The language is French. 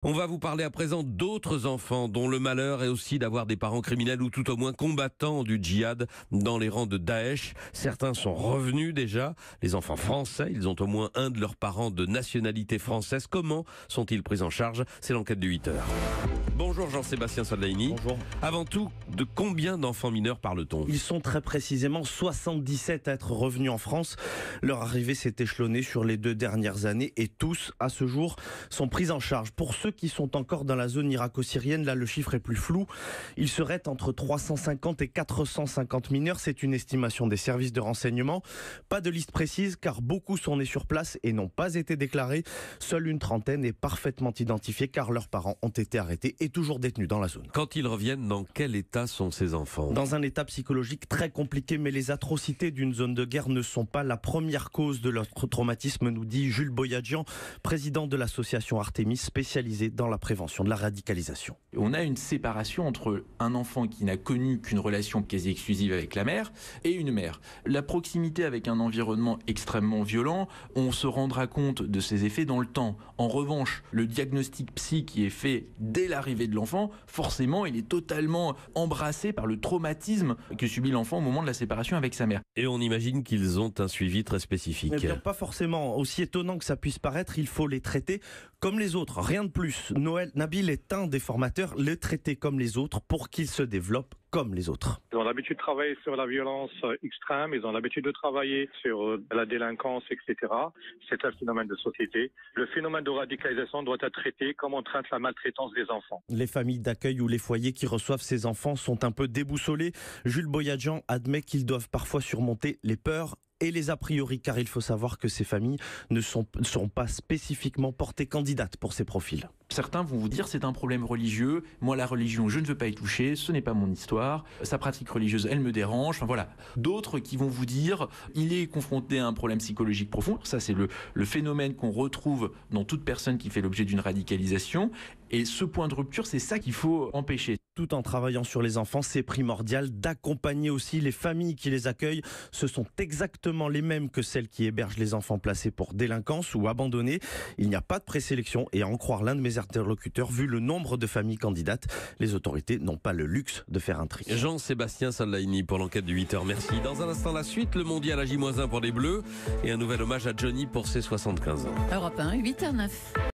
On va vous parler à présent d'autres enfants dont le malheur est aussi d'avoir des parents criminels ou tout au moins combattants du djihad dans les rangs de Daesh. Certains sont revenus déjà. Les enfants français, ils ont au moins un de leurs parents de nationalité française. Comment sont-ils pris en charge? C'est l'enquête de 8h. Bonjour Jean-Sébastien Soldahini. Bonjour. Avant tout, de combien d'enfants mineurs parle-t-on? Ils sont très précisément 77 à être revenus en France. Leur arrivée s'est échelonnée sur les 2 dernières années et tous, à ce jour, sont pris en charge. Pour ceux qui sont encore dans la zone irako-syrienne, là le chiffre est plus flou. Il serait entre 350 et 450 mineurs. C'est une estimation des services de renseignement. Pas de liste précise car beaucoup sont nés sur place et n'ont pas été déclarés. Seule une trentaine est parfaitement identifiée car leurs parents ont été arrêtés et toujours détenus dans la zone. Quand ils reviennent, dans quel état sont ces enfants? Dans un état psychologique très compliqué, mais les atrocités d'une zone de guerre ne sont pas la première cause de leur traumatisme, nous dit Jules Boyadjian, président de l'association Artemis, spécialisée dans la prévention de la radicalisation. On a une séparation entre un enfant qui n'a connu qu'une relation quasi exclusive avec la mère et une mère. La proximité avec un environnement extrêmement violent, on se rendra compte de ses effets dans le temps. En revanche, le diagnostic psy qui est fait dès l'arrivée de l'enfant, forcément, il est totalement embrassé par le traumatisme que subit l'enfant au moment de la séparation avec sa mère. Et on imagine qu'ils ont un suivi très spécifique. Eh bien, pas forcément. Aussi étonnant que ça puisse paraître, il faut les traiter comme les autres. Rien de plus. Nabil est un des formateurs, les traiter comme les autres pour qu'ils se développent comme les autres. Ils ont l'habitude de travailler sur la violence extrême, ils ont l'habitude de travailler sur la délinquance, etc. C'est un phénomène de société. Le phénomène de radicalisation doit être traité comme on traite la maltraitance des enfants. Les familles d'accueil ou les foyers qui reçoivent ces enfants sont un peu déboussolés. Jules Boyadjian admet qu'ils doivent parfois surmonter les peurs et les a priori, car il faut savoir que ces familles ne sont pas spécifiquement portées candidates pour ces profils. Certains vont vous dire c'est un problème religieux, moi la religion je ne veux pas y toucher, ce n'est pas mon histoire, sa pratique religieuse elle me dérange, enfin voilà. D'autres qui vont vous dire il est confronté à un problème psychologique profond, ça c'est le phénomène qu'on retrouve dans toute personne qui fait l'objet d'une radicalisation, et ce point de rupture c'est ça qu'il faut empêcher. Tout en travaillant sur les enfants, c'est primordial d'accompagner aussi les familles qui les accueillent. Ce sont exactement les mêmes que celles qui hébergent les enfants placés pour délinquance ou abandonnés. Il n'y a pas de présélection et à en croire l'un de mes interlocuteurs, vu le nombre de familles candidates, les autorités n'ont pas le luxe de faire un tri. Jean-Sébastien Soldahini pour l'enquête de 8h. Merci. Dans un instant, la suite, le mondial à J-1 pour les Bleus et un nouvel hommage à Johnny pour ses 75 ans. Europe 1, 8h09.